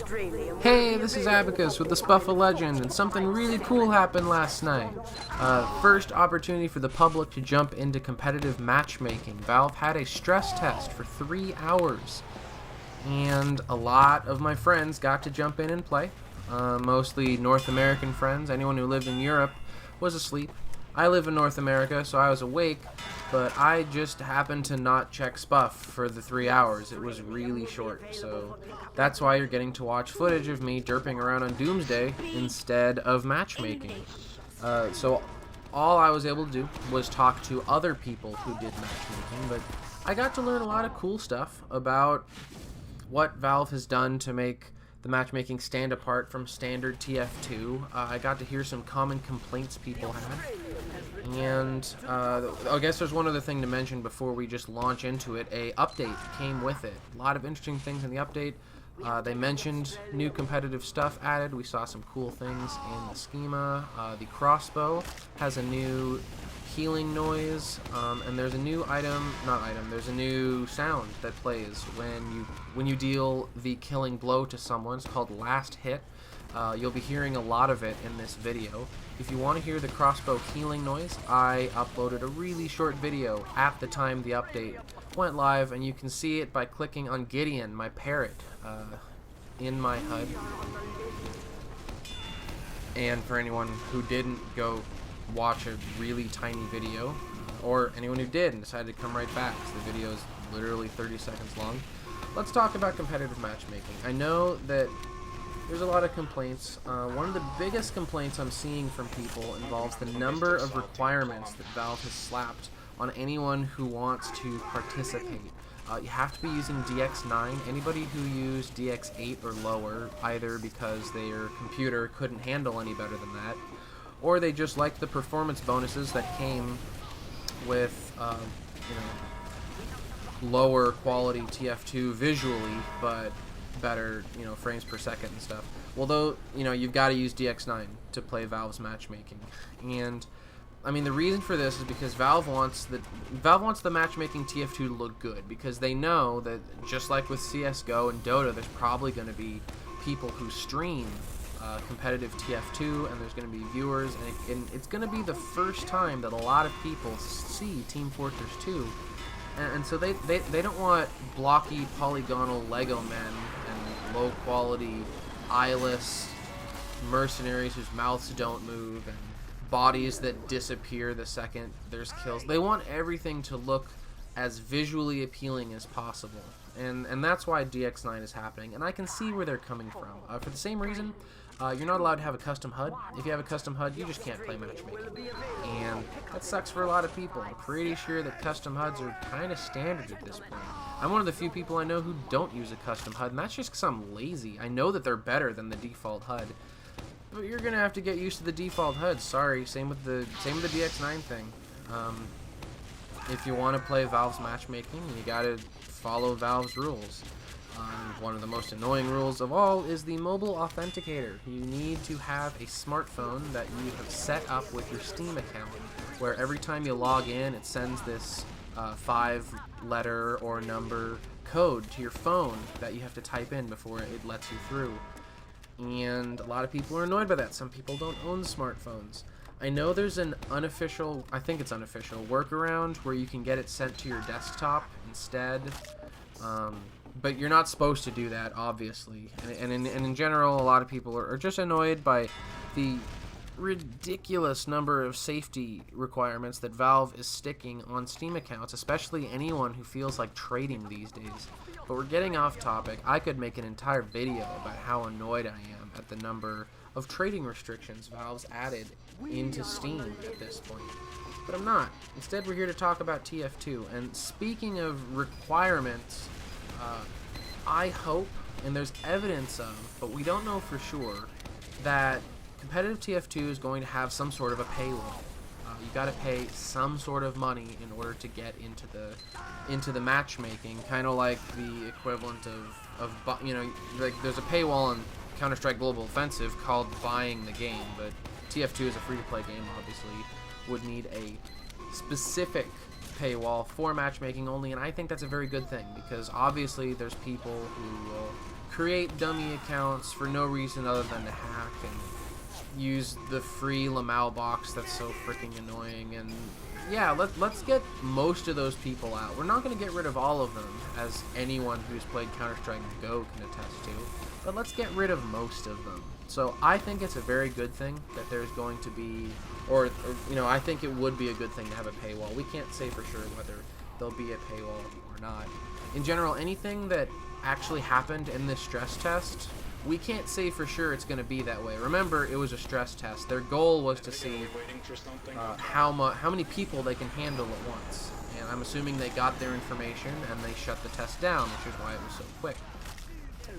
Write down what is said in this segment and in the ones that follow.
Hey, this is Abacus with the Spuffa Legend, and something really cool happened last night. First opportunity for the public to jump into competitive matchmaking. Valve had a stress test for 3 hours, and a lot of my friends got to jump in and play. Mostly North American friends. Anyone who lived in Europe was asleep. I live in North America, so I was awake, but I just happened to not check Spuff for the 3 hours. It was really short, so that's why you're getting to watch footage of me derping around on Doomsday instead of matchmaking. So all I was able to do was talk to other people who did matchmaking, but I got to learn a lot of cool stuff about what Valve has done to make the matchmaking stand apart from standard TF2. I got to hear some common complaints people had. And I guess there's one other thing to mention before we just launch into it. A update came with it. A lot of interesting things in the update. They mentioned new competitive stuff added. We saw some cool things in the schema. The crossbow has a new healing noise, and there's a new there's a new sound that plays when you deal the killing blow to someone. It's called Last Hit. You'll be hearing a lot of it in this video. If you want to hear the crossbow healing noise, I uploaded a really short video at the time the update went live, and you can see it by clicking on Gideon, my parrot, in my HUD. And for anyone who didn't go watch a really tiny video, or anyone who did and decided to come right back, because the video is literally 30 seconds long, let's talk about competitive matchmaking. I know that there's a lot of complaints. One of the biggest complaints I'm seeing from people involves the number of requirements that Valve has slapped on anyone who wants to participate. You have to be using DX9. Anybody who used DX8 or lower, either because their computer couldn't handle any better than that, or they just liked the performance bonuses that came with, lower quality TF2 visually, but better, frames per second and stuff. Well, though, you've got to use DX9 to play Valve's matchmaking. And I mean, the reason for this is because Valve wants the matchmaking TF2 to look good, because they know that just like with CS:GO and Dota, there's probably going to be people who stream competitive TF2, and there's going to be viewers, and it's going to be the first time that a lot of people see Team Fortress 2, and so they don't want blocky polygonal Lego men and low quality eyeless mercenaries whose mouths don't move and bodies that disappear the second there's kills. They want everything to look as visually appealing as possible, and that's why DX9 is happening, and I can see where they're coming from. For the same reason, you're not allowed to have a custom HUD. If you have a custom HUD, you just can't play matchmaking, and that sucks for a lot of people. I'm pretty sure that custom HUDs are kind of standard at this point. I'm one of the few people I know who don't use a custom HUD, and that's just because I'm lazy. I know that they're better than the default HUD, but you're gonna have to get used to the default HUD. Sorry. Same with the DX9 thing. If you want to play Valve's matchmaking, you gotta follow Valve's rules. One of the most annoying rules of all is the mobile authenticator. You need to have a smartphone that you have set up with your Steam account, where every time you log in, it sends this 5-letter or number code to your phone that you have to type in before it lets you through. And a lot of people are annoyed by that. Some people don't own smartphones. I know there's an unofficial, I think it's unofficial, workaround where you can get it sent to your desktop instead. But you're not supposed to do that, obviously. And in general, a lot of people are just annoyed by the ridiculous number of safety requirements that Valve is sticking on Steam accounts, especially anyone who feels like trading these days. But we're getting off topic. I could make an entire video about how annoyed I am at the number of trading restrictions Valve's added into Steam at this point. But I'm not. Instead, we're here to talk about TF2. And speaking of requirements, I hope, and there's evidence of, but we don't know for sure, that competitive TF2 is going to have some sort of a paywall. You got to pay some sort of money in order to get into the matchmaking, kind of like the equivalent of like there's a paywall in Counter-Strike Global Offensive called buying the game, but TF2 is a free-to-play game, obviously, would need a specific paywall for matchmaking only, and I think that's a very good thing, because obviously there's people who will create dummy accounts for no reason other than to hack and use the free Lamal box that's so freaking annoying. And yeah, let's get most of those people out. We're not going to get rid of all of them, as anyone who's played Counter-Strike Go can attest to, but let's get rid of most of them. So I think it's a very good thing that there's going to be, or you know, I think it would be a good thing to have a paywall. We can't say for sure whether there'll be a paywall or not. In general, anything that actually happened in this stress test, we can't say for sure it's going to be that way. Remember, it was a stress test. Their goal was to see how many people they can handle at once. And I'm assuming they got their information and they shut the test down, which is why it was so quick.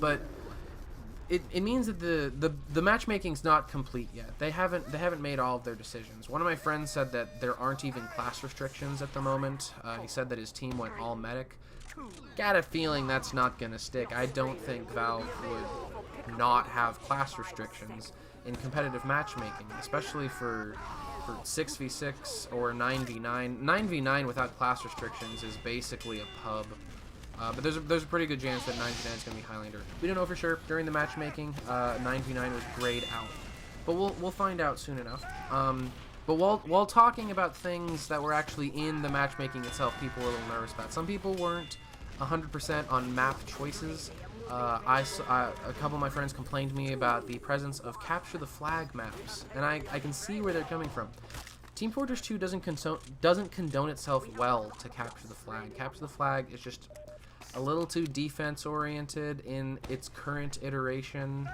But it means that the matchmaking's not complete yet. They haven't made all of their decisions. One of my friends said that there aren't even class restrictions at the moment. He said that his team went all medic. Got a feeling that's not gonna stick. I don't think Valve would not have class restrictions in competitive matchmaking, especially for 6v6 or 9v9. 9v9 without class restrictions is basically a pub. But there's a pretty good chance that 9v9 is going to be Highlander. We don't know for sure. During the matchmaking, 9v9 was grayed out. But we'll find out soon enough. But while talking about things that were actually in the matchmaking itself, people were a little nervous about. Some people weren't 100% on map choices. A couple of my friends complained to me about the presence of capture the flag maps, and I can see where they're coming from. Team Fortress 2 doesn't condone itself well to capture the flag. Capture the flag is just a little too defense-oriented in its current iteration,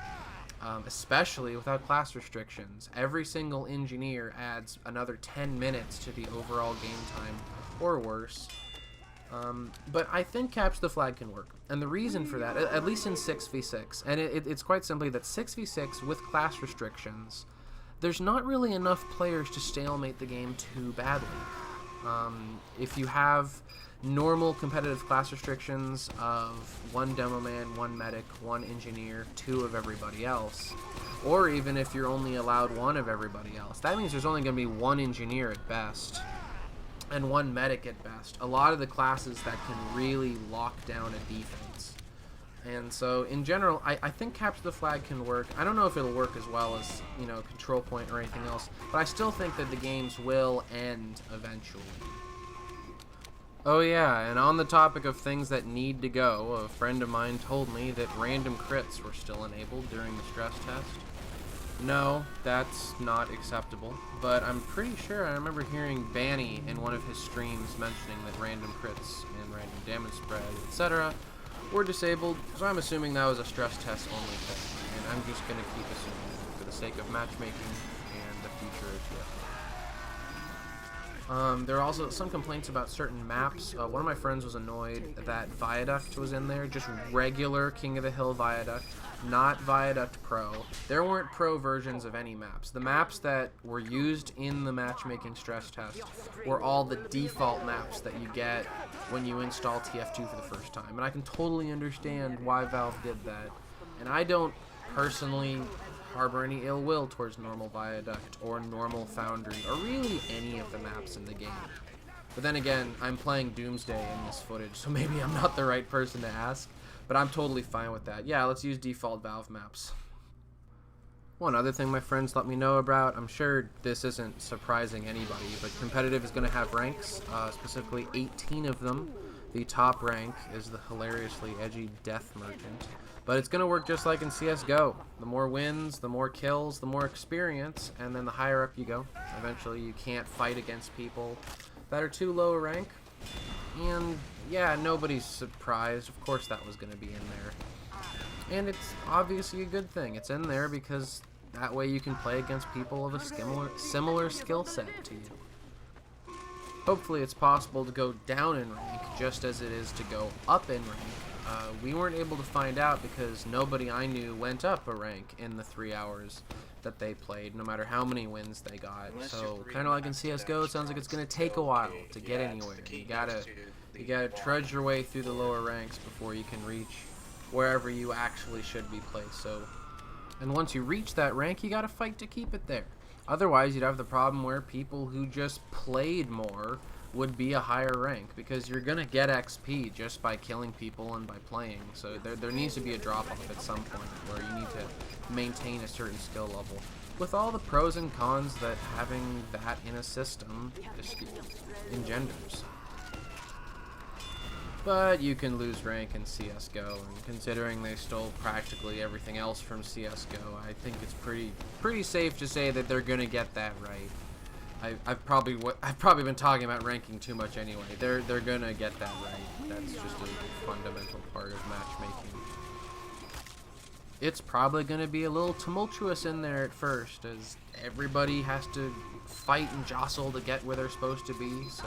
especially without class restrictions. Every single engineer adds another 10 minutes to the overall game time, or worse. But I think capture the flag can work, and the reason for that, at least in 6v6, and it's quite simply that 6v6 with class restrictions, there's not really enough players to stalemate the game too badly. If you have normal competitive class restrictions of one demo man, one medic, one engineer, two of everybody else, or even if you're only allowed one of everybody else, that means there's only going to be one engineer at best and one medic at best. A lot of the classes that can really lock down a defense. And so in general, I think capture the flag can work. I don't know if it'll work as well as, you know, control point or anything else, but I still think that the games will end eventually. Oh yeah, and on the topic of things that need to go, a friend of mine told me that random crits were still enabled during the stress test. No, that's not acceptable, but I'm pretty sure I remember hearing Banny in one of his streams mentioning that random crits and random damage spread, etc. were disabled, so I'm assuming that was a stress test only thing, and I'm just going to keep assuming that for the sake of matchmaking and the future of TF2. There are also some complaints about certain maps. One of my friends was annoyed that Viaduct was in there, just regular King of the Hill Viaduct, not Viaduct Pro. There weren't pro versions of any maps. The maps that were used in the matchmaking stress test were all the default maps that you get when you install TF2 for the first time. And I can totally understand why Valve did that. And I don't personally harbor any ill will towards normal Viaduct or normal Foundry or really any of the maps in the game. But then again, I'm playing Doomsday in this footage, so maybe I'm not the right person to ask, but I'm totally fine with that. Yeah, let's use default Valve maps. One other thing my friends let me know about, I'm sure this isn't surprising anybody, but competitive is going to have ranks, specifically 18 of them. The top rank is the hilariously edgy Death Merchant. But it's going to work just like in CSGO. The more wins, the more kills, the more experience, and then the higher up you go. Eventually you can't fight against people that are too low rank. And yeah, nobody's surprised. Of course that was going to be in there. And it's obviously a good thing. It's in there because that way you can play against people of a similar skill set to you. Hopefully it's possible to go down in rank just as it is to go up in rank. We weren't able to find out because nobody I knew went up a rank in the 3 hours that they played, no matter how many wins they got. So kind of like in CSGO, it sounds like it's going to take a while to get anywhere. You gotta trudge your way through the lower ranks before you can reach wherever you actually should be placed. So, and once you reach that rank, you gotta fight to keep it there. Otherwise, you'd have the problem where people who just played more would be a higher rank, because you're gonna get XP just by killing people and by playing. So there needs to be a drop off at some point where you need to maintain a certain skill level. With all the pros and cons that having that in a system just engenders. But you can lose rank in CSGO, and considering they stole practically everything else from CSGO, I think it's pretty safe to say that they're gonna get that right. I've probably been talking about ranking too much anyway. They're gonna get that right. That's just a fundamental part of matchmaking. It's probably gonna be a little tumultuous in there at first, as everybody has to fight and jostle to get where they're supposed to be. So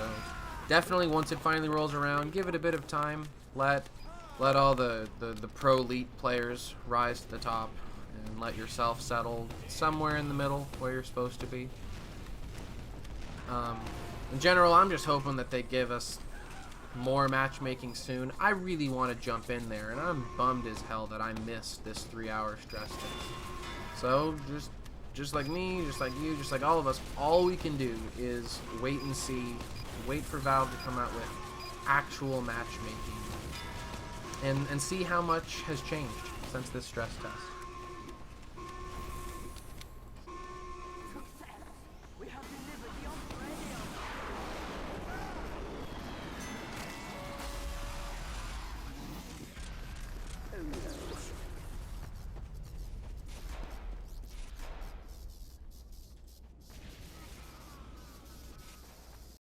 definitely, once it finally rolls around, give it a bit of time. Let all the pro elite players rise to the top, and let yourself settle somewhere in the middle where you're supposed to be. In general, I'm just hoping that they give us more matchmaking soon. I really want to jump in there, and I'm bummed as hell that I missed this 3-hour stress test. So just like me, just like you, just like all of us, all we can do is wait and see, wait for Valve to come out with actual matchmaking, and see how much has changed since this stress test.